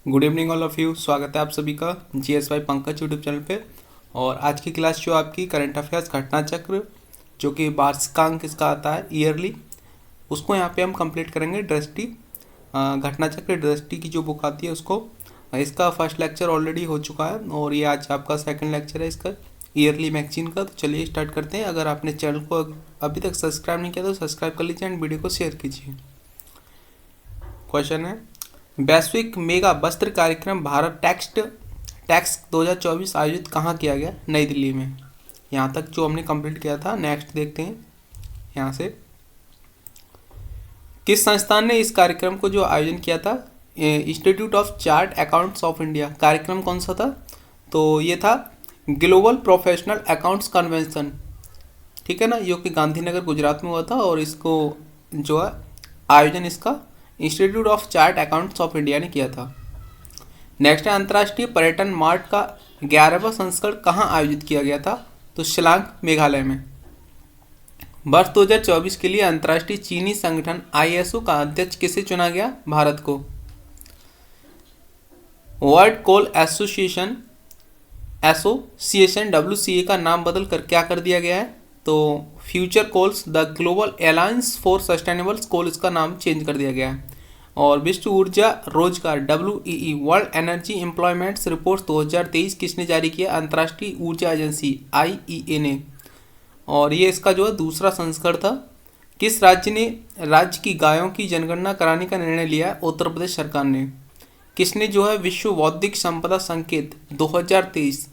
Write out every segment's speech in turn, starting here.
Good evening all of you. स्वागत है आप सभी का GSY पंकज यूट्यूब चैनल पे। और आज की क्लास जो आपकी करंट अफेयर्स घटना चक्र जो कि वार्षिकांक इसका आता है ईयरली, उसको यहाँ पे हम कंप्लीट करेंगे। दृष्टि घटना चक्र दृष्टि की जो बुक आती है उसको, इसका फर्स्ट लेक्चर ऑलरेडी हो चुका है और ये आज आपका सेकंड लेक्चर है इसका ईयरली मैगजीन का। तो चलिए स्टार्ट करते हैं। अगर आपने चैनल को अभी तक सब्सक्राइब नहीं किया तो सब्सक्राइब कर लीजिए एंड वीडियो को शेयर कीजिए। क्वेश्चन है, वैश्विक मेगा वस्त्र कार्यक्रम भारत टैक्स 2024 आयोजित कहाँ किया गया? नई दिल्ली में। यहाँ तक जो हमने कंप्लीट किया था। नेक्स्ट देखते हैं यहाँ से, किस संस्थान ने इस कार्यक्रम को जो आयोजन किया था? Institute of chart accounts of India. कार्यक्रम कौन सा था? तो ये था ग्लोबल प्रोफेशनल अकाउंट्स कन्वेंशन, ठीक है ना, जो कि गांधीनगर गुजरात में हुआ था। और इसको जो है आयोजन इसका institute of chart accounts of India ने किया था। नेक्स्ट है, अंतर्राष्ट्रीय पर्यटन मार्ट का 11वां संस्करण कहाँ आयोजित किया गया था? तो शिलांग मेघालय में। वर्ष 2024 के लिए अंतर्राष्ट्रीय चीनी संगठन ISO का अध्यक्ष किसे चुना गया? भारत को। वर्ल्ड कोल एसोसिएशन WCA का नाम बदल कर क्या कर दिया गया है? तो future coals the global alliance for sustainable coal, इसका नाम चेंज कर दिया गया है। और विश्व ऊर्जा रोजगार WEE world energy employments report 2023 किसने जारी किया? अंतर्राष्ट्रीय ऊर्जा एजेंसी IEA ने। और ये इसका जो है दूसरा संस्करण था। किस राज्य ने राज्य की गायों की जनगणना कराने का निर्णय लिया? उत्तर प्रदेश सरकार ने। किसने जो है विश्व बौद्धिक संपदा संकेत 2023,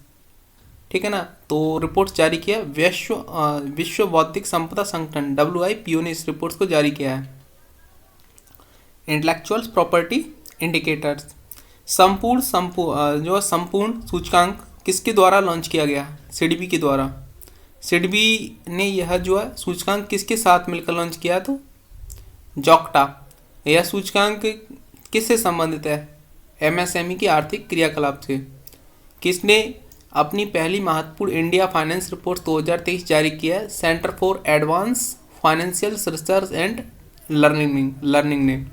ठीक है ना, तो रिपोर्ट जारी किया? विश्व बौद्धिक संपदा संगठन WIPO ने इस रिपोर्ट को जारी किया है। इंटेलेक्चुअल प्रॉपर्टी इंडिकेटर्स संपूर्ण सूचकांक किसके द्वारा लॉन्च किया गया? सिडबी के द्वारा। सिडबी ने यह जो है सूचकांक किसके साथ मिलकर लॉन्च किया? तो जोक्टा। यह सूचकांक किससे संबंधित है? MSME की आर्थिक क्रियाकलाप से। किसने अपनी पहली महत्वपूर्ण इंडिया फाइनेंस रिपोर्ट 2023 जारी किया है? Centre for advance financial research and learning ने।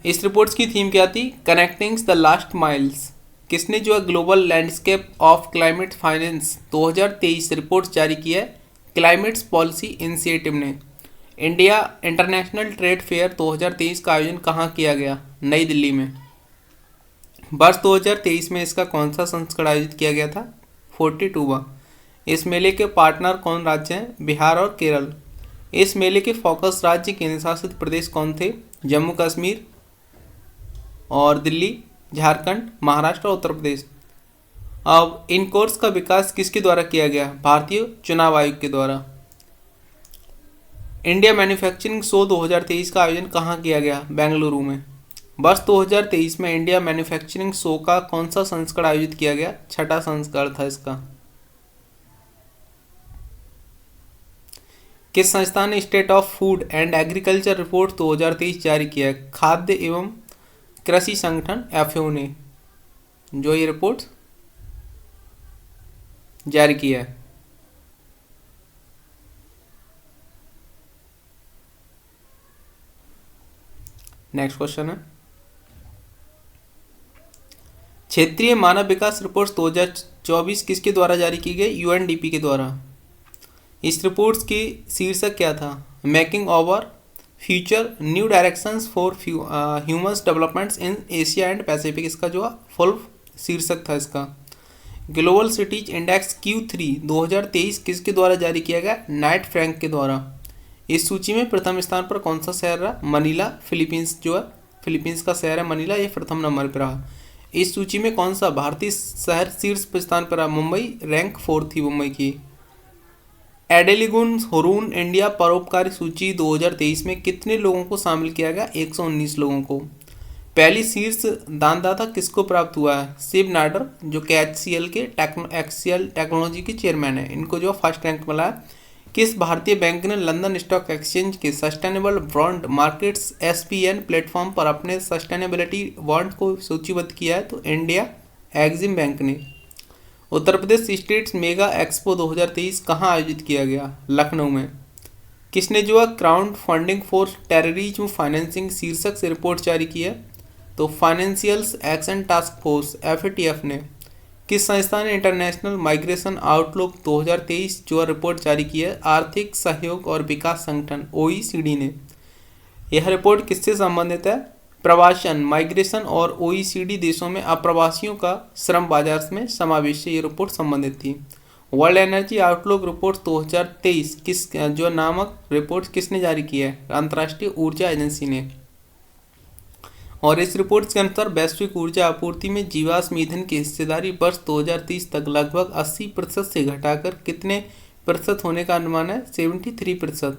इस रिपोर्ट की थीम क्या थी? Connecting the last miles. किसने जो है global landscape of climate finance 2023 report जारी की है? क्लाइमेट्स पॉलिसी इनिशिएटिव ने। इंडिया इंटरनेशनल ट्रेड फेयर 2023 का आयोजन कहाँ किया गया? नई दिल्ली में। वर्ष 2023 में इसका कौन सा संस्करण आयोजित किया गया था? 42वां। इस मेले के पार्टनर कौन राज्य हैं? बिहार और केरल। इस मेले के फोकस राज्य केंद्र शासित प्रदेश कौन थे? जम्मू कश्मीर और दिल्ली, झारखंड, महाराष्ट्र और उत्तर प्रदेश। अब इन कोर्स का विकास किसके द्वारा किया गया? भारतीय चुनाव आयोग के द्वारा। इंडिया मैन्युफैक्चरिंग शो 2023 का आयोजन कहाँ किया गया? बेंगलुरु में। वर्ष 2023 में इंडिया मैन्युफैक्चरिंग शो का कौन सा संस्करण आयोजित किया गया? 6वां संस्करण था इसका। किस संस्थान ने state of food and agriculture report 2023 जारी किया है? खाद्य एवं कृषि संगठन FAO ने जो ये रिपोर्ट जारी किया है। नेक्स्ट क्वेश्चन है, क्षेत्रीय मानव विकास रिपोर्ट 2024 किसके द्वारा जारी की गई? UNDP के द्वारा। इस रिपोर्ट की शीर्षक क्या था? Making over future new directions for humans developments in Asia and Pacific, इसका जो फुल शीर्षक था इसका। ग्लोबल सिटीज इंडेक्स Q3 2023 किसके द्वारा जारी किया गया? नाइट फ्रैंक के द्वारा। इस सूची में प्रथम स्थान पर कौन सा शहर रहा? मनीला, फिलीपींस जो है फिलीपींस का शहर है मनीला, ये प्रथम नंबर पर रहा। इस सूची में कौन सा भारतीय शहर शीर्ष स्थान पर रहा? मुंबई, रैंक 4 थी मुंबई की। एडेलिगुन हुरून इंडिया परोपकारी सूची 2023 में कितने लोगों को शामिल किया गया? 119 लोगों को। पहली शीर्ष दानदाता किसको प्राप्त हुआ है? शिव नाडर जो कि HCL के एक्सीएल टेक्नोलॉजी के चेयरमैन है, इनको जो फर्स्ट रैंक मिला है। किस भारतीय बैंक ने लंदन स्टॉक एक्सचेंज के sustainable bond markets SPN platform पर अपने सस्टेनेबिलिटी बॉन्ड को सूचीबद्ध किया है? तो इंडिया एग्जिम बैंक ने। Uttar Pradesh states mega expo 2023 कहाँ आयोजित किया गया? लखनऊ में। किसने जो है crowd funding for terrorism financing शीर्षक से रिपोर्ट जारी की है? तो financials action task force FATF ने। किस संस्था ने इंटरनेशनल माइग्रेशन आउटलुक 2023 जो रिपोर्ट जारी की है? आर्थिक सहयोग और विकास संगठन OECD ने। यह रिपोर्ट किससे संबंधित है? प्रवासन, माइग्रेशन और OECD देशों में अप्रवासियों का श्रम बाजार में समावेश से ये रिपोर्ट संबंधित थी। वर्ल्ड एनर्जी आउटलुक रिपोर्ट 2023 किस जो नामक रिपोर्ट किसने जारी की है? अंतर्राष्ट्रीय ऊर्जा एजेंसी ने। और इस रिपोर्ट के अनुसार वैश्विक ऊर्जा आपूर्ति में जीवाश्म ईंधन की हिस्सेदारी वर्ष 2030 तक लगभग 80% से घटाकर कितने प्रतिशत होने का अनुमान है? 73%।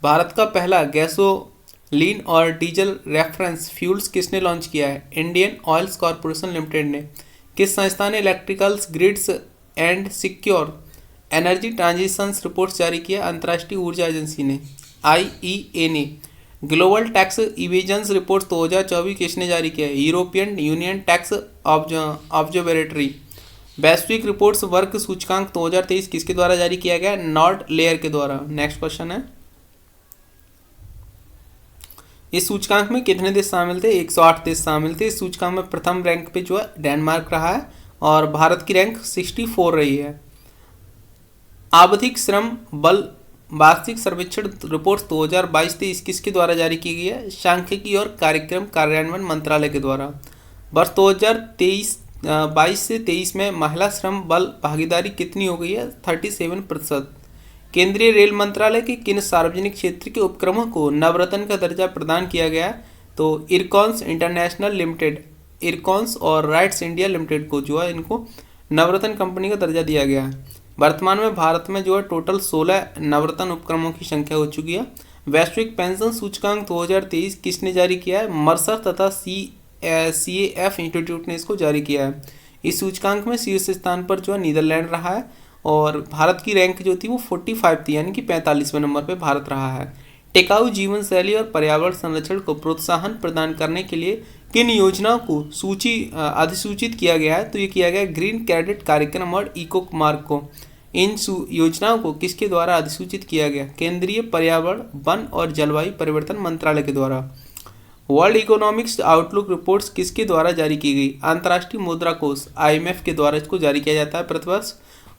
भारत का पहला गैसोलीन और डीजल रेफरेंस फ्यूल्स किसने लॉन्च किया है? इंडियन ऑयल्स कॉरपोरेशन लिमिटेड ने। किस संस्था ने electricals grids and secure energy transitions reports जारी किया? अंतर्राष्ट्रीय ऊर्जा एजेंसी ने। IEA ने। ग्लोबल टैक्स इवेजन्स रिपोर्ट 2024 किसने जारी किया है? European union tax observatory. वैश्विक रिपोर्ट्स वर्क सूचकांक 2023 किसके द्वारा जारी किया गया? नॉर्ड लेयर के द्वारा। नेक्स्ट क्वेश्चन है, इस सूचकांक में कितने देश शामिल थे? 108 देश शामिल थे। इस सूचकांक में प्रथम रैंक पे जो है डेनमार्क रहा है और भारत की रैंक 64 रही है। आवधिक श्रम बल वार्षिक सर्वेक्षण रिपोर्ट 2022-23 किसके द्वारा जारी की गई है? सांख्यिकी और कार्यक्रम कार्यान्वयन मंत्रालय के द्वारा। वर्ष 2022 से 23 में महिला श्रम बल भागीदारी कितनी हो गई है? 37%। केंद्रीय रेल मंत्रालय के किन सार्वजनिक क्षेत्र के उपक्रमों को नवरत्न का दर्जा प्रदान किया गया? तो इरकॉन्स इंटरनेशनल लिमिटेड, इरकॉन्स और राइट्स इंडिया लिमिटेड को जो है इनको नवरत्न कंपनी का दर्जा दिया गया है। वर्तमान में भारत में जो है टोटल 16 नवरत्न उपक्रमों की संख्या हो चुकी है। वैश्विक पेंशन सूचकांक 2023 किसने जारी किया है? मर्सर तथा CAF इंस्टीट्यूट ने इसको जारी किया है। इस सूचकांक में शीर्ष स्थान पर जो है नीदरलैंड रहा है और भारत की रैंक जो थी वो 45 थी, यानी कि 45वें नंबर पे भारत रहा है। टिकाऊ जीवन शैली और पर्यावरण संरक्षण को प्रोत्साहन प्रदान करने के लिए किन योजनाओं को अधिसूचित किया गया है? तो ये किया गया ग्रीन क्रेडिट कार्यक्रम और इको मार्ग को। इन योजनाओं को किसके द्वारा अधिसूचित किया गया? केंद्रीय पर्यावरण, वन और जलवायु परिवर्तन मंत्रालय के द्वारा। वर्ल्ड इकोनॉमिक्स आउटलुक रिपोर्ट्स किसके द्वारा जारी की गई? अंतर्राष्ट्रीय मुद्रा कोष IMF के द्वारा इसको जारी किया जाता है प्रतिवर्ष।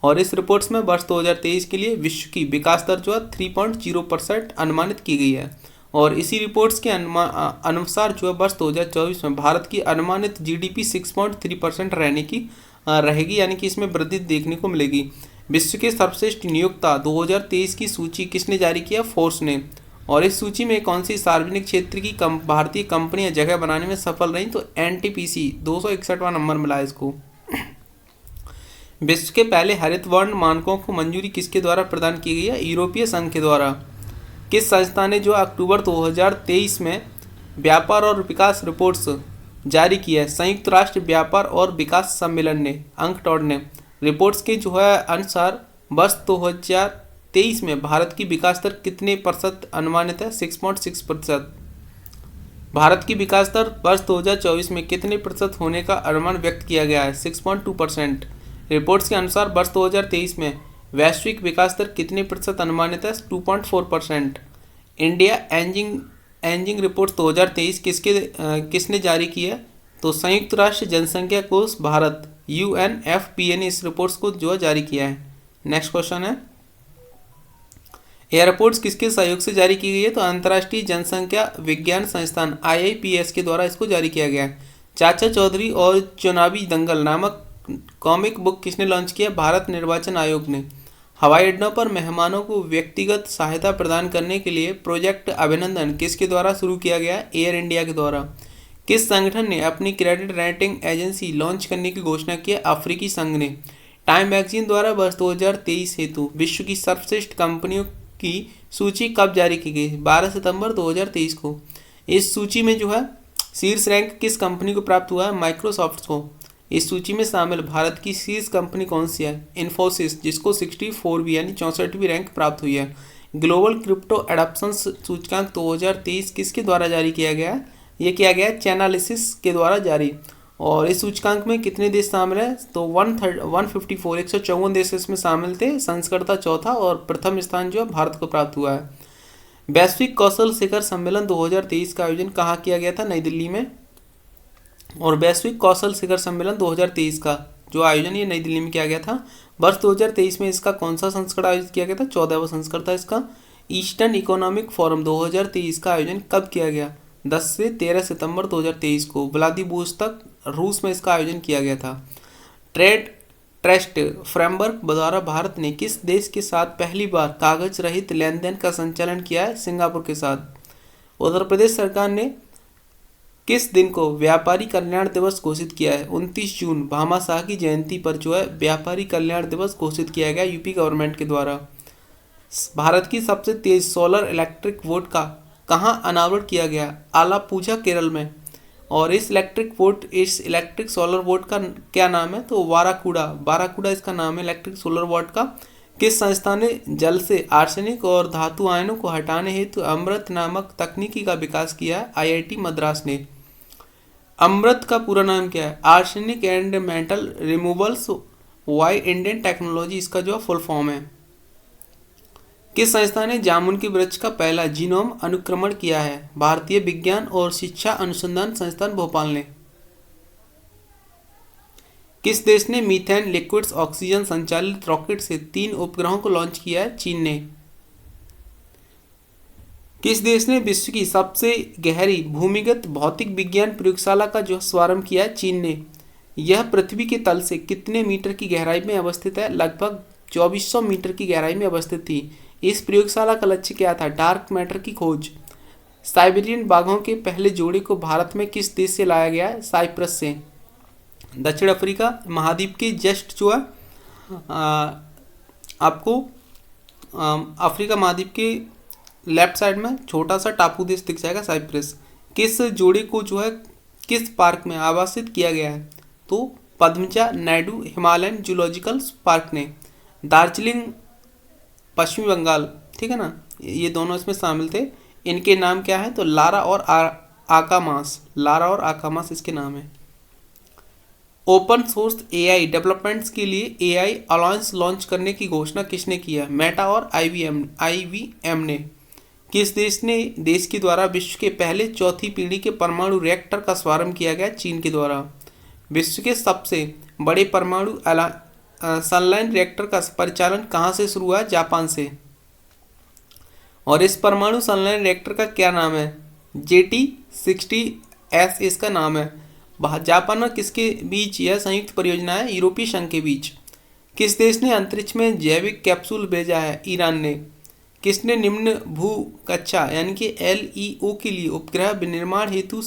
और इस रिपोर्ट्स में वर्ष 2023 के लिए विश्व की विकास दर जो है 3.0% अनुमानित की गई है। और इसी रिपोर्ट्स के अनुसार जो है वर्ष 2024 में भारत की अनुमानित GDP 6.3% रहने की रहेगी, यानी कि इसमें वृद्धि देखने को मिलेगी। विश्व के सर्वश्रेष्ठ नियोक्ता 2023 की सूची किसने जारी किया? फोर्स ने। और इस सूची में कौन सी सार्वजनिक क्षेत्र की भारतीय कंपनियां जगह बनाने में सफल रहीं? तो NTPC 261वां नंबर मिला इसको। विश्व के पहले हरित वर्ण मानकों को मंजूरी किसके द्वारा प्रदान की गई है? यूरोपीय संघ के द्वारा। किस संस्था ने जो अक्टूबर 2023 में व्यापार और विकास रिपोर्ट्स जारी की है? संयुक्त राष्ट्र व्यापार और विकास सम्मेलन ने, UNCTAD ने। रिपोर्ट्स के जो है अनुसार वर्ष 2023 में भारत की विकास दर कितने प्रतिशत अनुमानित है? 6.6%। भारत की विकास दर वर्ष 2024 में कितने प्रतिशत होने का अनुमान व्यक्त किया गया है? 6.2%। रिपोर्ट्स के अनुसार वर्ष 2023 में वैश्विक विकास दर कितने प्रतिशत अनुमानित है? 2.4%। इंडिया एजिंग रिपोर्ट 2023 किसने जारी की है? तो संयुक्त राष्ट्र जनसंख्या कोष भारत UNFPA ने इस रिपोर्ट्स को जो जारी किया है। नेक्स्ट क्वेश्चन है, यह रिपोर्ट्स किसके सहयोग से जारी की गई है? तो अंतर्राष्ट्रीय जनसंख्या विज्ञान संस्थान IIPS के द्वारा इसको जारी किया गया है। चाचा चौधरी और चुनावी दंगल नामक कॉमिक बुक किसने लॉन्च किया? भारत निर्वाचन आयोग ने। हवाई अड्डों पर मेहमानों को व्यक्तिगत सहायता प्रदान करने के लिए प्रोजेक्ट अभिनंदन किसके द्वारा शुरू किया गया? एयर इंडिया के द्वारा। किस संगठन ने अपनी क्रेडिट रेटिंग एजेंसी लॉन्च करने की घोषणा की? अफ्रीकी संघ ने। टाइम मैगजीन द्वारा वर्ष 2023 हेतु विश्व की सर्वश्रेष्ठ कंपनियों की सूची कब जारी की गई? 12 सितंबर 2023 को। इस सूची में जो है शीर्ष रैंक किस कंपनी को प्राप्त हुआ है? माइक्रोसॉफ्ट को। इस सूची में शामिल भारत की शीर्ष कंपनी कौन सी है? इन्फोसिस, जिसको 64वीं यानी 64वीं रैंक प्राप्त हुई है। ग्लोबल क्रिप्टो एडॉप्शन सूचकांक 2023 किसके द्वारा जारी किया गया है? ये किया गया है चैनालिसिस के द्वारा जारी। और इस सूचकांक में कितने देश शामिल हैं? तो 154 देश इसमें शामिल थे। संस्कर्ता चौथा और प्रथम स्थान जो है भारत को प्राप्त हुआ है। वैश्विक कौशल शिखर सम्मेलन 2023 का आयोजन कहाँ किया गया था? नई दिल्ली में। और वैश्विक कौशल शिखर सम्मेलन 2023 का जो आयोजन ये नई दिल्ली में किया गया था। वर्ष 2023 में इसका कौन सा संस्करण आयोजित किया गया था? 14वां संस्करण था इसका। ईस्टर्न इकोनॉमिक फोरम 2023 का आयोजन कब किया गया? 10 से 13 सितंबर 2023 को व्लादिवोस्तोक रूस में इसका आयोजन किया गया था। ट्रेड ट्रस्ट फ्रेमवर्क द्वारा भारत ने किस देश के साथ पहली बार कागज रहित लेन देन का संचालन किया है? सिंगापुर के साथ। उत्तर प्रदेश सरकार ने किस दिन को व्यापारी कल्याण दिवस घोषित किया है? 29 जून भामाशाह की जयंती पर जो है व्यापारी कल्याण दिवस घोषित किया गया यूपी गवर्नमेंट के द्वारा। भारत की सबसे तेज सोलर इलेक्ट्रिक बोट का कहाँ अनावरण किया गया? आलापूझा केरल में। और इस इलेक्ट्रिक सोलर बोट का क्या नाम है? तो बाराकूडा इसका नाम है इलेक्ट्रिक सोलर बोट का। किस संस्था ने जल से आर्सेनिक और धातु आयनों को हटाने हेतु अमृत नामक तकनीकी का विकास किया है? आईआईटी मद्रास ने। अमृत का पूरा नाम क्या है? Arsenic and metal removals why Indian technology इसका जो फुल फॉर्म है। किस संस्था ने जामुन के वृक्ष का पहला जीनोम अनुक्रमण किया है? भारतीय विज्ञान और शिक्षा अनुसंधान संस्थान भोपाल ने। किस देश ने मीथेन लिक्विड्स ऑक्सीजन संचालित रॉकेट से 3 उपग्रहों को लॉन्च किया है? चीन ने। किस देश ने विश्व की सबसे गहरी भूमिगत भौतिक विज्ञान प्रयोगशाला का जो शुभारंभ किया है? चीन ने। यह पृथ्वी के तल से कितने मीटर की गहराई में अवस्थित है? लगभग 2400 मीटर की गहराई में अवस्थित थी। इस प्रयोगशाला का लक्ष्य क्या था? डार्क मैटर की खोज। साइबेरियन बाघों के पहले जोड़े को भारत में किस देश से लाया गया है? साइप्रस से। दक्षिण अफ्रीका महाद्वीप के जस्ट जो है आपको अफ्रीका महाद्वीप के लेफ्ट साइड में छोटा सा टापू देश दिख जाएगा साइप्रस। किस जोड़े को जो है किस पार्क में आवासित किया गया है? तो Padmaja Naidu Himalayan zoological park ने। दार्जिलिंग पश्चिमी बंगाल, ठीक है ना, ये दोनों इसमें शामिल थे। इनके नाम क्या है? तो लारा और आकामास इसके नाम है। ओपन सोर्स एआई डेवलपमेंट्स के लिए एआई अलायंस लॉन्च करने की घोषणा किसने की है? मेटा और आईवीएम ने। किस देश के द्वारा विश्व के पहले चौथी पीढ़ी के परमाणु रिएक्टर का शुभारंभ किया गया? चीन के द्वारा। विश्व के सबसे बड़े परमाणु सनलाइन रिएक्टर का परिचालन कहाँ से शुरू हुआ? जापान से। और इस परमाणु सनलाइन रिएक्टर का क्या नाम है? JT60S इसका नाम है। जापान और किसके बीच यह संयुक्त परियोजना है? यूरोपीय संघ के बीच। किस देश ने अंतरिक्ष में जैविक कैप्सूल भेजा है? ईरान ने। किसने निम्न भू कक्षा यानी कि LEO के लिए उपग्रह विनिर्माण हेतु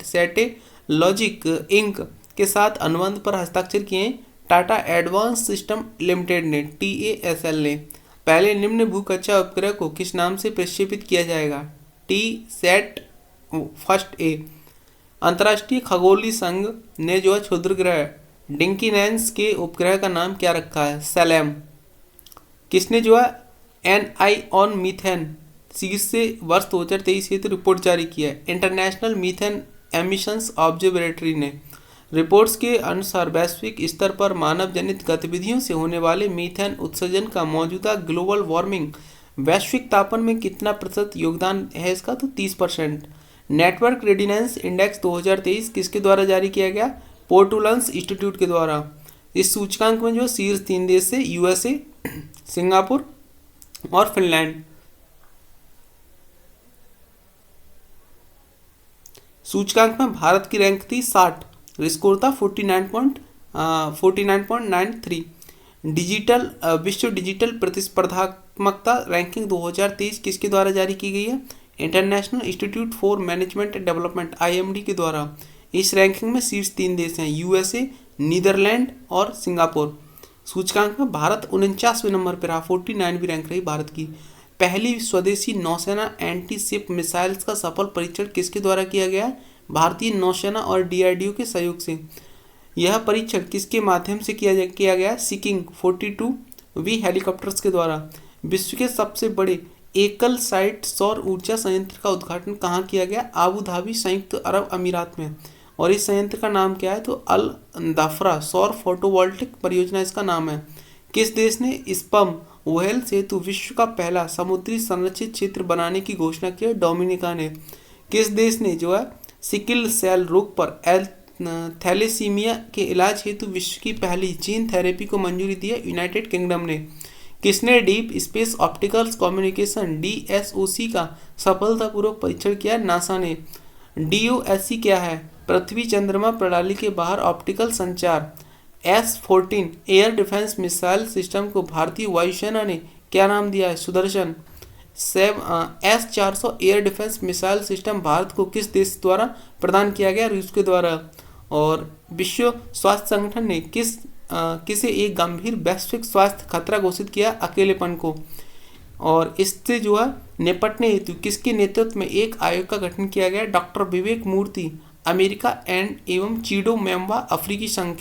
सैटेलॉजिक इंक के साथ अनुबंध पर हस्ताक्षर किए? टाटा एडवांस सिस्टम लिमिटेड ने, TASL ने। पहले निम्न भूकक्षा उपग्रह को किस नाम से प्रक्षेपित किया जाएगा? TSAT first A. अंतर्राष्ट्रीय खगोलीय संघ ने जो है क्षुद्र ग्रह डिंकीनेंस के उपग्रह का नाम क्या रखा है? सेलेम। किसने जो है NI ऑन मीथेन शीर्ष से वर्ष 2023 हेतु रिपोर्ट जारी किया है? इंटरनेशनल मीथेन एमिशंस ऑब्जर्वेटरी ने। रिपोर्ट्स के अनुसार वैश्विक स्तर पर मानव जनित गतिविधियों से होने वाले मीथेन उत्सर्जन का मौजूदा ग्लोबल वार्मिंग वैश्विक तापमान में कितना प्रतिशत योगदान है इसका? तो 30%। नेटवर्क रेडिनेंस इंडेक्स 2023 किसके द्वारा जारी किया गया? पोर्टुलन्स इंस्टीट्यूट के द्वारा। इस सूचकांक में जो शीर्ष 3 देश है USA, सिंगापुर और फिनलैंड। सूचकांक में भारत की रैंक थी 60, स्कोर था 49.93। विश्व डिजिटल प्रतिस्पर्धात्मकता रैंकिंग 2023 किसके द्वारा जारी की गई है? International institute for management and development IMD के द्वारा। इस रैंकिंग में शीर्ष 3 देश हैं USA, नीदरलैंड और सिंगापुर। सूचकांक में भारत 49वें नंबर पर रहा, 49वीं रैंक रही भारत की। पहली स्वदेशी नौसेना एंटी शिप मिसाइल्स का सफल परीक्षण किसके द्वारा किया गया? भारतीय नौसेना और DRDO के सहयोग से। यह परीक्षण किसके माध्यम से किया गया? सिकिंग 42V हेलीकॉप्टर्स के द्वारा। विश्व के सबसे बड़े एकल साइट सौर ऊर्जा संयंत्र का उद्घाटन कहाँ किया गया? आबू धाबी, संयुक्त अरब अमीरात में। और इस संयंत्र का नाम क्या है? तो अल दफरा सौर फोटोवोल्टिक परियोजना इसका नाम है। किस देश ने स्पर्म व्हेल सेतु विश्व का पहला समुद्री संरक्षित क्षेत्र बनाने की घोषणा की? डोमिनिका ने। किस देश ने जो है सिकिल सेल रोग पर थैलेसीमिया के इलाज हेतु विश्व की पहली जीन थेरेपी को मंजूरी दी है यूनाइटेड किंगडम ने। किसने deep space optical communication DSOC का सफलतापूर्वक परीक्षण किया? नासा ने। DOSC क्या है? पृथ्वी चंद्रमा प्रणाली के बाहर ऑप्टिकल संचार। S-14 air defence missile system को भारतीय वायुसेना ने क्या नाम दिया है? Sudarshan. S-400 air defence missile system Bharat को किस देश द्वारा प्रदान किया गया? रूस के द्वारा। और विश्व स्वास्थ्य संगठन ने किसे एक गंभीर वैश्विक स्वास्थ्य खतरा घोषित किया? अकेलेपन को। और इससे जो है निपटने हेतु किसके नेतृत्व में एक आयोग का गठन किया गया? डॉक्टर विवेक मूर्ति अमेरिका एवं चीडो मेम्बा अफ्रीकी संघ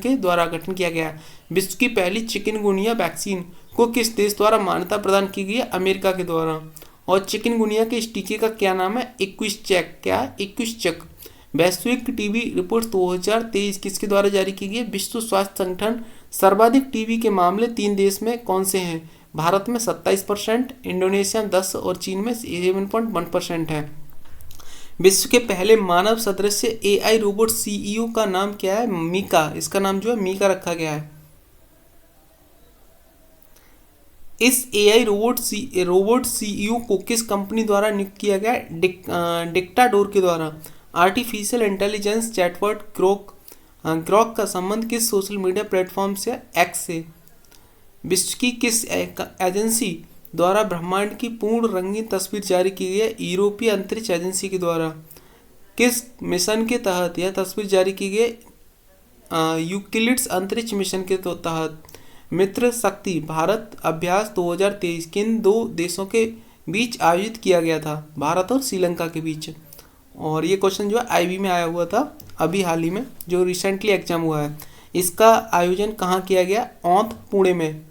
के द्वारा गठन किया गया। विश्व की पहली चिकनगुनिया वैक्सीन को किस देश द्वारा मान्यता प्रदान की गई है? अमेरिका के द्वारा। और चिकनगुनिया के इस टीके का क्या नाम है? इक्विसचेक। क्या है? इक्विसचेक। वैश्विक टीबी रिपोर्ट 2023 किसके द्वारा जारी की गई है? विश्व स्वास्थ्य संगठन। सर्वाधिक टीबी के मामले 3 देश में कौन से हैं? भारत में 27%, इंडोनेशिया में 10 और चीन में 7.1% है। विश्व के पहले मानव सदृश्य AI रोबोट CEO का नाम क्या है? मीका। इसका नाम जो है मीका रखा गया है। इस AI रोबोट CEO को किस कंपनी द्वारा नियुक्त किया गया? डिक्टाडोर के द्वारा। आर्टिफिशियल इंटेलिजेंस चैटबॉट ग्रॉक का संबंध किस सोशल मीडिया प्लेटफॉर्म से? एक्स से। विश्व की किस एजेंसी द्वारा ब्रह्मांड की पूर्ण रंगीन तस्वीर जारी की गई है? यूरोपीय अंतरिक्ष एजेंसी के द्वारा। किस मिशन के तहत यह तस्वीर जारी की गई? यूक्लिड्स अंतरिक्ष मिशन के तहत। मित्र शक्ति भारत अभ्यास 2023 किन 2 देशों के बीच आयोजित किया गया था? भारत और श्रीलंका के बीच। और ये क्वेश्चन जो है IB में आया हुआ था अभी हाल ही में, जो रिसेंटली एग्जाम हुआ है। इसका आयोजन कहाँ किया गया? औंध, पुणे में।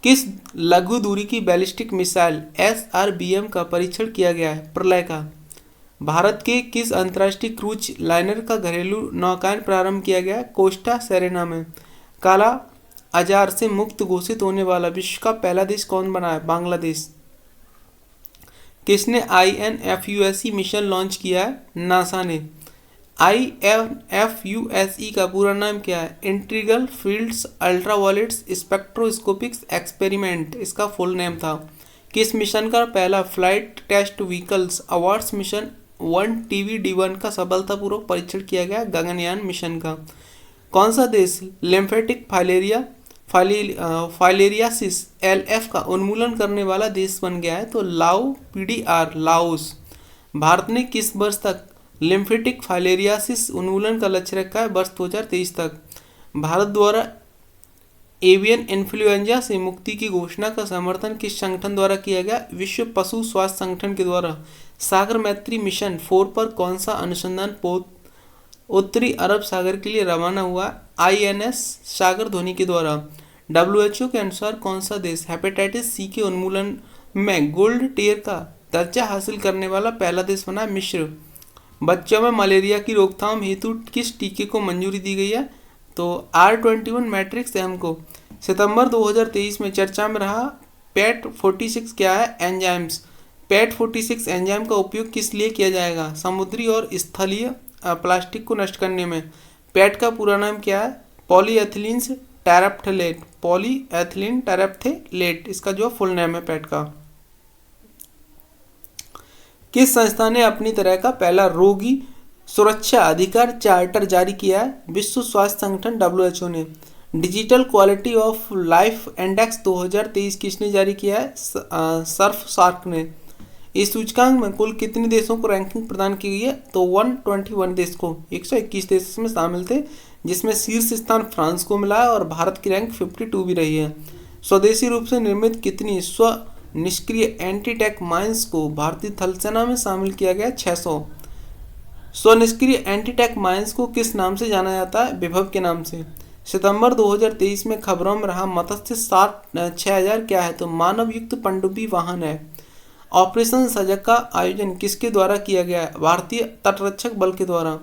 किस लघु दूरी की बैलिस्टिक मिसाइल SRBM का परीक्षण किया गया है? प्रलय का। भारत के किस अंतर्राष्ट्रीय क्रूज लाइनर का घरेलू नौकायन प्रारंभ किया गया? कोस्टा सेरेना में। काला आजार से मुक्त घोषित होने वाला विश्व का पहला देश कौन बना है? बांग्लादेश। किसने INFUSE मिशन लॉन्च किया है? नासा ने। INFUSE का पूरा नाम क्या है? Integral fields ultraviolets spectroscopics experiment इसका फुल नेम था। किस मिशन का पहला फ्लाइट टेस्ट व्हीकल्स अवार्ड्स मिशन 1 TVD-1 का सफलतापूर्वक परीक्षण किया गया? गगनयान मिशन का। कौन सा देश लिम्फेटिक फाइलेरियासिस LF का उन्मूलन करने वाला देश बन गया है? तो PDR लाओस। भारत ने किस वर्ष तक लिम्फेटिक फाइलेरियासिस उन्मूलन का लक्ष्य रखा है? वर्ष 2023 तक। भारत द्वारा एवियन इन्फ्लुएंजा से मुक्ति की घोषणा का समर्थन किस संगठन द्वारा किया गया? विश्व पशु स्वास्थ्य संगठन के द्वारा। सागर मैत्री मिशन 4 पर कौन सा अनुसंधान पोत उत्तरी अरब सागर के लिए रवाना हुआ? INS सागर धोनी के द्वारा। WHO के अनुसार कौन सा देश हेपेटाइटिस C के उन्मूलन में गोल्ड टियर का दर्जा हासिल करने वाला पहला देश बना? मिस्र। बच्चों में मलेरिया की रोकथाम हेतु किस टीके को मंजूरी दी गई है? तो R21 मैट्रिक्स M को। सितंबर 2023 में चर्चा में रहा PET46 क्या है? एंजाइम्स। PET46 एंजाइम का उपयोग किस लिए किया जाएगा? समुद्री और स्थलीय प्लास्टिक को नष्ट करने में। PET का पूरा नाम क्या है? पॉलीएथिलीन टेरेप्थलेट। पॉलीएथिलीन टेरेप्थलेट इसका जो फुल नेम है PET का। किस संस्था ने अपनी तरह का पहला रोगी सुरक्षा अधिकार चार्टर जारी किया है? विश्व स्वास्थ्य संगठन WHO ने। Digital quality of life index 2023 किसने जारी किया है? सर्फ शार्क ने। इस सूचकांक में कुल कितने देशों को रैंकिंग प्रदान की गई है? तो 121 देश को। 121 देश इसमें शामिल थे, जिसमें शीर्ष स्थान फ्रांस को मिला है और भारत की रैंक 52 भी रही है। स्वदेशी रूप से निर्मित कितनी स्व निष्क्रिय एंटी टैंक माइन्स को भारतीय थल सेना में शामिल किया गया? 600। स्वनिष्क्रिय एंटी टैंक माइन्स को किस नाम से जाना जाता है? विभव के नाम से। सितंबर 2023 में खबरों में रहा मत्स्य 6000 क्या है? तो मानव युक्त पनडुब्बी वाहन है। ऑपरेशन सजग का आयोजन किसके द्वारा किया गया है? भारतीय तटरक्षक बल के द्वारा।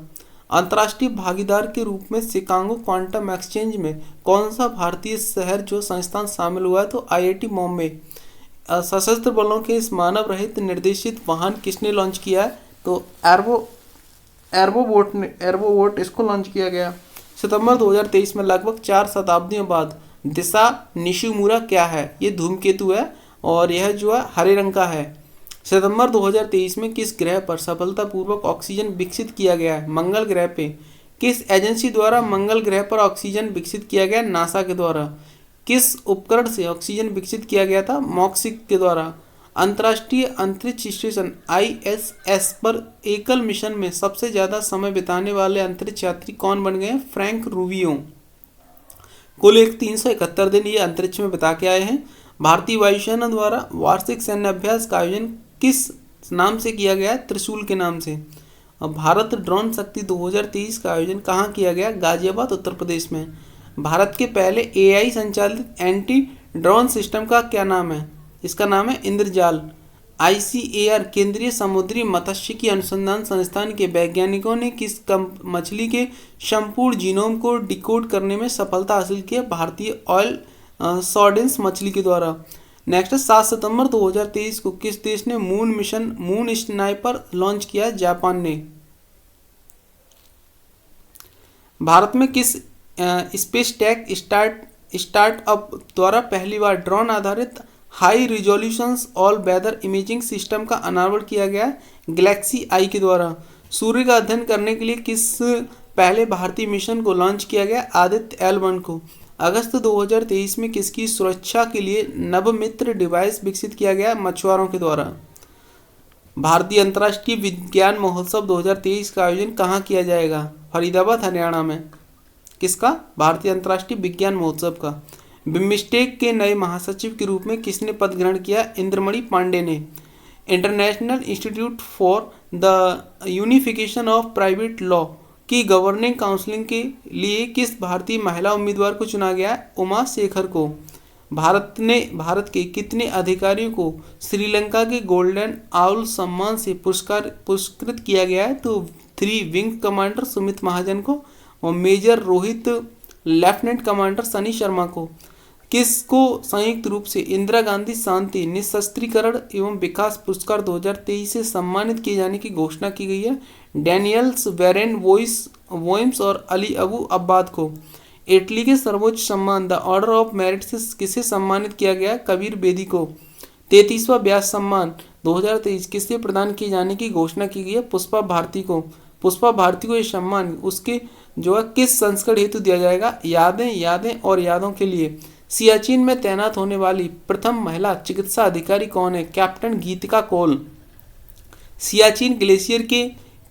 अंतर्राष्ट्रीय भागीदार के रूप में शिकागो क्वांटम एक्सचेंज में कौन सा भारतीय शहर जो संस्थान शामिल हुआ है? तो IIT बॉम्बे। सशस्त्र बलों के इस मानव रहित निर्देशित वाहन किसने लॉन्च किया है? तो एर्बोवोट इसको लॉन्च किया गया। सितंबर 2023 में लगभग 4 शताब्दियों बाद दिशा निशिमुरा क्या है? ये धूमकेतु है और यह जो है हरे रंग का है। सितंबर 2023 में किस ग्रह पर सफलतापूर्वक ऑक्सीजन विकसित किया गया है? मंगल ग्रह पे। किस एजेंसी द्वारा मंगल ग्रह पर ऑक्सीजन विकसित किया गया? नासा के द्वारा। किस उपकरण से ऑक्सीजन विकसित किया गया था? मॉक्सिक के द्वारा। अंतर्राष्ट्रीय अंतरिक्ष स्टेशन ISS पर एकल मिशन में सबसे ज्यादा समय बिताने वाले अंतरिक्ष यात्री कौन बन गए हैं? Frank Rubio. कुल एक 371 दिन ये अंतरिक्ष में बिता के आए हैं। भारतीय वायुसेना द्वारा वार्षिक सैन्य अभ्यास का आयोजन किस नाम से किया गया? त्रिशूल के नाम से। अब भारत ड्रोन शक्ति 2023 का आयोजन कहाँ किया गया? गाजियाबाद उत्तर प्रदेश में। भारत के पहले AI संचालित एंटी ड्रोन सिस्टम का क्या नाम है? इसका नाम है इंद्रजाल। ICAR केंद्रीय समुद्री मत्स्यिकी अनुसंधान संस्थान के वैज्ञानिकों ने किस मछली के संपूर्ण जीनोम को डिकोड करने में सफलता हासिल की है? भारतीय ऑयल सॉर्डिन्स मछली के द्वारा। नेक्स्ट 7 सितंबर 2023 को किस देश ने मून स्नाइपर लॉन्च किया? जापान ने। भारत में किस स्पेस टेक स्टार्टअप द्वारा पहली बार ड्रोन आधारित high resolution all weather imaging system का अनावरण किया गया? गैलेक्सी आई के द्वारा। सूर्य का अध्ययन करने के लिए किस पहले भारतीय मिशन को लॉन्च किया गया? आदित्य L1 को। अगस्त 2023 में किसकी सुरक्षा के लिए नवमित्र डिवाइस विकसित किया गया? मछुआरों के द्वारा। भारतीय अंतर्राष्ट्रीय विज्ञान महोत्सव 2023 का आयोजन कहाँ किया जाएगा? फरीदाबाद हरियाणा में। किसका? भारतीय अंतर्राष्ट्रीय विज्ञान महोत्सव का। बिम्स्टेक के नए महासचिव के रूप में किसने पद ग्रहण किया? इंद्रमणि पांडे ने। International institute for the unification of private law की गवर्निंग काउंसिलिंग के लिए किस भारतीय महिला उम्मीदवार को चुना गया? उमा शेखर को। भारत के कितने अधिकारियों को श्रीलंका के गोल्डन आउल सम्मान से पुरस्कृत किया गया है? तो 3 विंग कमांडर सुमित महाजन को और major Rohit, lieutenant commander Sunny Sharma को। किसको संयुक्त रूप से इंदिरा गांधी शांति निशस्त्रीकरण एवं विकास पुरस्कार 2023 से सम्मानित किए जाने की घोषणा की गई है? डैनियल्स वेरेन वोइम्स और अली अबू अब्बाद को। इटली के सर्वोच्च सम्मान द ऑर्डर ऑफ मेरिट से किसे सम्मानित किया गया? कबीर बेदी को। 33वां व्यास सम्मान 2023 किसे प्रदान किए जाने की घोषणा की गई है? पुष्पा भारती को। पुष्पा भारती को यह सम्मान उसके जो है किस संस्करण हेतु दिया जाएगा? यादें और यादों के लिए। सियाचिन में तैनात होने वाली प्रथम महिला चिकित्सा अधिकारी कौन है? कैप्टन गीतिका कौल। सियाचिन ग्लेशियर के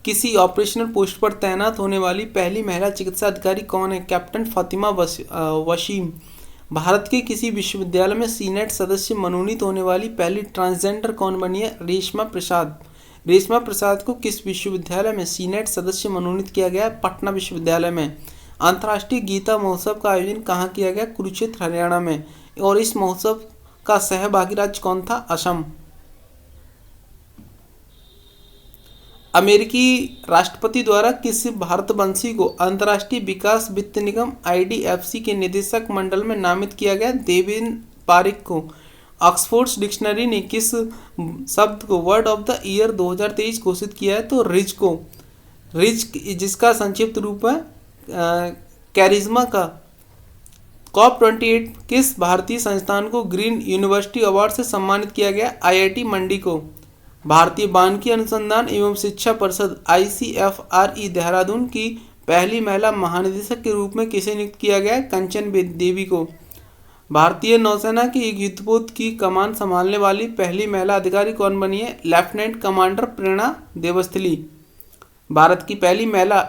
किसी ऑपरेशनल पोस्ट पर तैनात होने वाली पहली महिला चिकित्सा अधिकारी कौन है? कैप्टन फातिमा वसीम। भारत के किसी विश्वविद्यालय में सीनेट सदस्य मनोनीत होने वाली पहली ट्रांसजेंडर कौन बनी है? रेशमा प्रसाद। रेशमा प्रसाद को किस विश्वविद्यालय में सीनेट सदस्य मनोनीत किया गया? पटना विश्वविद्यालय में। अंतर्राष्ट्रीय गीता महोत्सव का आयोजन कहाँ किया गया? कुरुक्षेत्र हरियाणा में। और इस महोत्सव का सहभागी राज्य कौन था? असम। अमेरिकी राष्ट्रपति द्वारा किस भारतवंशी को अंतर्राष्ट्रीय विकास वित्त निगम IDFC के निदेशक मंडल में नामित किया गया? देवेंद्र पारिक को। ऑक्सफोर्ड डिक्शनरी ने किस शब्द को वर्ड ऑफ द ईयर 2023 घोषित किया है? तो रिच को। रिच जिसका संक्षिप्त रूप है कैरिज्मा का। COP28 किस भारतीय संस्थान को ग्रीन यूनिवर्सिटी अवार्ड से सम्मानित किया गया? IIT मंडी को। भारतीय वानिकी अनुसंधान एवं शिक्षा परिषद ICFRE देहरादून की पहली महिला महानिदेशक के रूप में किसे नियुक्त किया गया? कंचन देवी को। भारतीय नौसेना की एक युद्धपोत की कमान संभालने वाली पहली महिला अधिकारी कौन बनी है? लेफ्टिनेंट कमांडर प्रेरणा देवस्थली। भारत की पहली महिला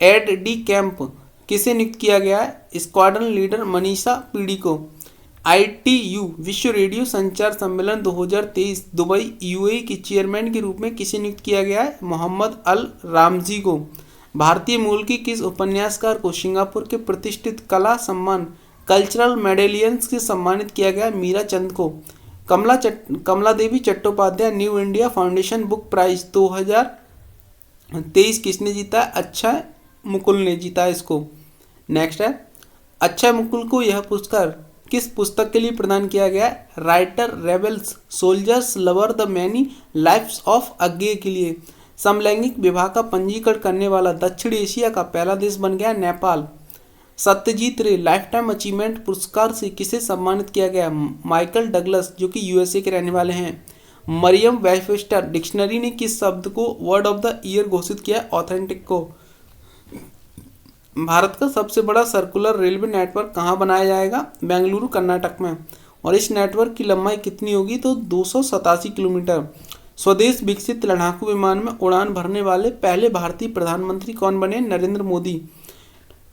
एड डी कैंप किसे नियुक्त किया गया है? स्क्वाड्रन लीडर मनीषा पीड़ी को। ITU विश्व रेडियो संचार सम्मेलन 2023 दुबई UAE के चेयरमैन के रूप में किसे नियुक्त किया गया है? मोहम्मद अल रामजी को। भारतीय मूल की किस उपन्यासकार को सिंगापुर के प्रतिष्ठित कला सम्मान कल्चरल मेडेलियंस से सम्मानित किया गया? मीरा चंद को। Kamala Devi Chattopadhyay new India foundation book prize 2023 किसने जीता? अक्षय मुकुल ने जीता इसको। नेक्स्ट है अक्षय मुकुल को यह पुरस्कार किस पुस्तक के लिए प्रदान किया गया? Writer rebels soldiers lover the many lifes of Agyeya के लिए। समलैंगिक विवाह का पंजीकरण करने वाला दक्षिण एशिया का पहला देश बन गया नेपाल। सत्यजीत रे लाइफ टाइम अचीवमेंट पुरस्कार से किसे सम्मानित किया गया? माइकल डगलस, जो कि यूएसए के रहने वाले हैं। मरियम वेबस्टर डिक्शनरी ने किस शब्द को वर्ड ऑफ द ईयर घोषित किया? ऑथेंटिक को। भारत का सबसे बड़ा सर्कुलर रेलवे नेटवर्क कहाँ बनाया जाएगा? बेंगलुरु कर्नाटक में। और इस नेटवर्क की लंबाई कितनी होगी? तो 287 किलोमीटर। स्वदेश विकसित लड़ाकू विमान में उड़ान भरने वाले पहले भारतीय प्रधानमंत्री कौन बने? नरेंद्र मोदी।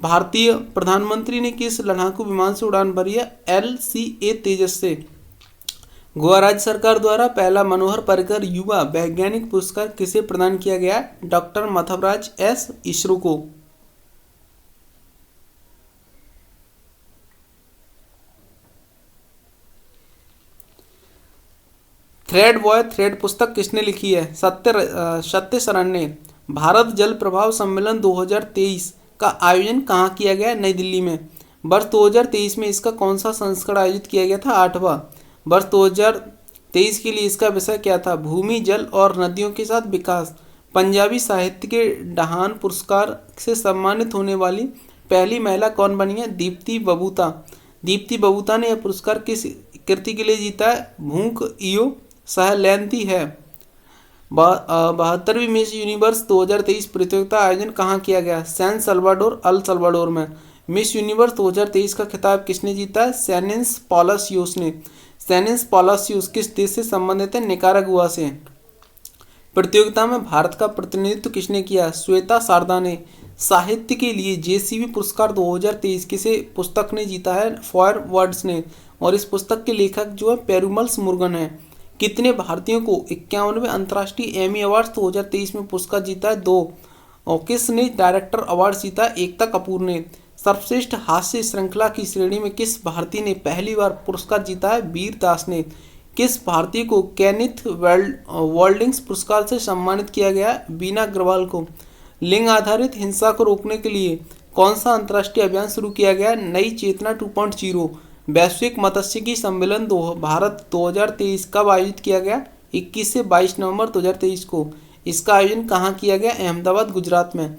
भारतीय प्रधानमंत्री ने किस लड़ाकू विमान से उड़ान भरी है? LCA तेजस से। गोवा राज्य सरकार द्वारा पहला मनोहर पर्रिकर युवा वैज्ञानिक पुरस्कार किसे प्रदान किया गया? डॉक्टर माधवराज S इसरो को। थ्रेड बॉय थ्रेड पुस्तक किसने लिखी है? सत्य सरन ने। भारत जल प्रभाव सम्मेलन 2023 का आयोजन कहाँ किया गया? नई दिल्ली में। वर्ष 2023 में इसका कौन सा संस्करण आयोजित किया गया था? 8वां। वर्ष 2023 के लिए इसका विषय क्या था? भूमि, जल और नदियों के साथ विकास। पंजाबी साहित्य के डहान पुरस्कार से सम्मानित होने वाली पहली महिला कौन बनी है? दीप्ति बबूता। दीप्ति बबूता ने यह पुरस्कार किस कृति के लिए जीता है? भूख इयो सहलैंती है। 72वीं मिस यूनिवर्स 2023 प्रतियोगिता आयोजन कहाँ किया गया? सैन सल्वाडोर अल सल्वाडोर में। मिस यूनिवर्स 2023 का खिताब किसने जीता? सैनिस पॉलासियोस ने। सैनिस पॉलासियोस किस देश से संबंधित है? निकारागुआ से। प्रतियोगिता में भारत का प्रतिनिधित्व किसने किया? श्वेता शारदा ने। साहित्य के लिए JCB पुरस्कार 2023 किसे पुस्तक ने जीता है? फॉर वर्ड्स ने। और इस पुस्तक के लेखक जो है पेरुमल्स मुरुगन है। कितने भारतीयों को 51वें अंतर्राष्ट्रीय एमी अवार्ड 2023 में पुरस्कार जीता है? 2। और किसने डायरेक्टर अवार्ड जीता? एकता कपूर ने। सर्वश्रेष्ठ हास्य श्रृंखला की श्रेणी में किस भारतीय ने पहली बार पुरस्कार जीता है? वीर दास ने। किस भारतीय को केनिथ वर्ल्डिंग्स पुरस्कार से सम्मानित किया गया? बीना अग्रवाल को। लिंग आधारित हिंसा को रोकने के लिए कौन सा अंतर्राष्ट्रीय अभियान शुरू किया गया? नई चेतना 2.0। वैश्विक मत्स्यिकी सम्मेलन भारत 2023 कब आयोजित किया गया? 21 से 22 नवंबर 2023 को। इसका आयोजन कहाँ किया गया? अहमदाबाद, गुजरात में।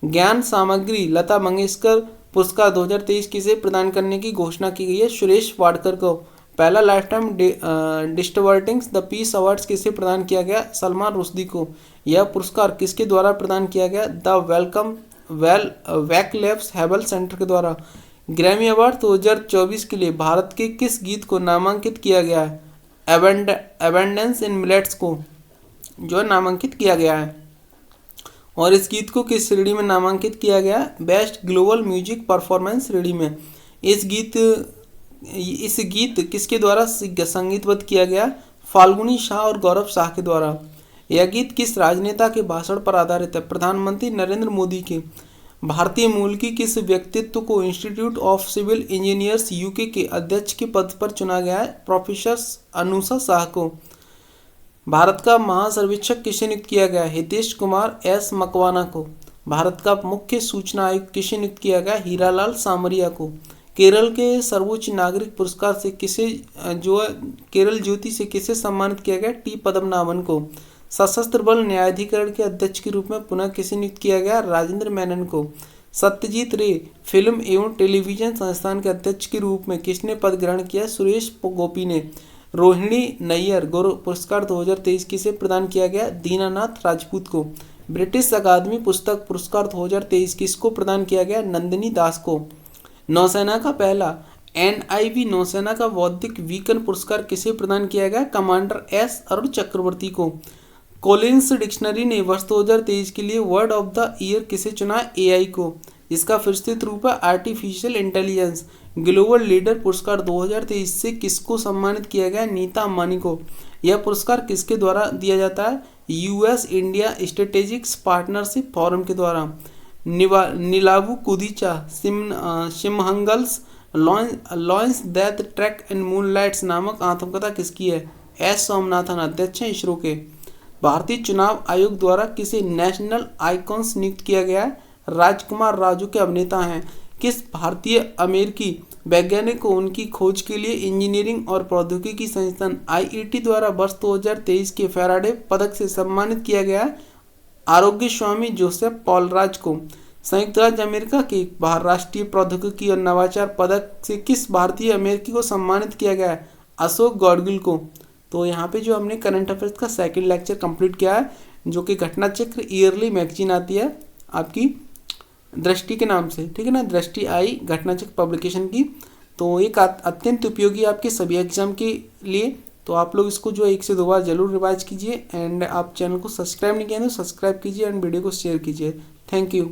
ज्ञान सामग्री लता मंगेशकर पुरस्कार 2023 किसे प्रदान करने की घोषणा की गई है? सुरेश वाडकर को। पहला लाइफ टाइम डिस्टवर्टिंग्स द पीस अवार्ड्स किसे प्रदान किया गया? सलमान रुश्दी को। यह पुरस्कार किसके द्वारा प्रदान किया गया? द वैकलेब्स हेबल सेंटर के द्वारा। ग्रैमी अवार्ड 2024 के लिए भारत के किस गीत को नामांकित किया गया है? एबेंडेंस इन मिलेट्स को जो नामांकित किया गया है। और इस गीत को किस श्रेणी में नामांकित किया गया? बेस्ट ग्लोबल म्यूजिक परफॉर्मेंस श्रेणी में। इस गीत किसके द्वारा संगीतबद्ध किया गया? फाल्गुनी शाह और गौरव शाह के द्वारा। यह गीत किस राजनेता के भाषण पर आधारित है? प्रधानमंत्री नरेंद्र मोदी के। भारतीय मूल की किस व्यक्तित्व को institute of civil engineers UK के अध्यक्ष के पद पर चुना गया है? प्रोफेसर अनुषा शाह को। भारत का महासर्वेक्षक किसे नियुक्त किया गया? हितेश कुमार S मकवाना को। भारत का मुख्य सूचना आयुक्त किसे नियुक्त किया गया? हीरालाल सामरिया को। केरल के सर्वोच्च नागरिक पुरस्कार से केरल ज्योति से किसे सम्मानित किया गया? T पद्मनाभन को। सशस्त्र बल न्यायाधिकरण के अध्यक्ष के रूप में पुनः किसे नियुक्त किया गया? राजेंद्र मेनन को। सत्यजीत रे फिल्म एवं टेलीविजन संस्थान के अध्यक्ष के रूप में किसने पद ग्रहण किया? सुरेश गोपी ने। रोहिणी नैयर गौरव पुरस्कार 2023 किसे प्रदान किया गया? दीनानाथ राजपूत को। ब्रिटिश अकादमी पुस्तक पुरस्कार 2023 किसको प्रदान किया गया? नंदिनी दास को। नौसेना का पहला NIV नौसेना का बौद्धिक वीकन पुरस्कार किसे प्रदान किया गया? कमांडर S अरुण चक्रवर्ती को। कोलिंस डिक्शनरी ने वर्ष 2023 के लिए वर्ड ऑफ द ईयर किसे चुना? AI को। इसका विस्तृत रूप है आर्टिफिशियल इंटेलिजेंस। ग्लोबल लीडर पुरस्कार 2023 से किसको सम्मानित किया गया? नीता अंबानी को। यह पुरस्कार किसके द्वारा दिया जाता है? US इंडिया स्ट्रेटेजिक्स पार्टनरशिप फोरम के द्वारा। नीलावू कुदीचा सिमहंगल्स लॉन्स दैट ट्रैक एंड मूनलाइट्स नामक आत्मकथा किसकी है? S सोमनाथन अध्यक्ष हैं इसरो के। भारतीय चुनाव आयोग द्वारा किसे नेशनल आइकॉन्स नियुक्त किया गया है? राजकुमार राजू के अभिनेता हैं। किस भारतीय अमेरिकी वैज्ञानिक को उनकी खोज के लिए इंजीनियरिंग और प्रौद्योगिकी संस्थान IIT द्वारा वर्ष 2023 के फैराडे पदक से सम्मानित किया गया है? आरोग्य स्वामी जोसेफ पॉलराज को संयुक्त राज्य अमेरिका के राष्ट्रीय प्रौद्योगिकी और नवाचार पदक से किस भारतीय अमेरिकी को सम्मानित किया गया है? अशोक गॉडगिल को। तो यहाँ पे जो हमने करंट अफेयर्स का सेकंड लेक्चर कंप्लीट किया है, जो कि घटना चक्र ईयरली मैगजीन आती है आपकी दृष्टि के नाम से, ठीक है ना, दृष्टि आई घटना चक्र पब्लिकेशन की। तो एक अत्यंत उपयोगी आपके सभी एग्जाम के लिए। तो आप लोग इसको जो 1 से 2 बार जरूर रिवाइज कीजिए। एंड आप चैनल को सब्सक्राइब नहीं किया तो सब्सक्राइब कीजिए एंड वीडियो को शेयर कीजिए। Thank you.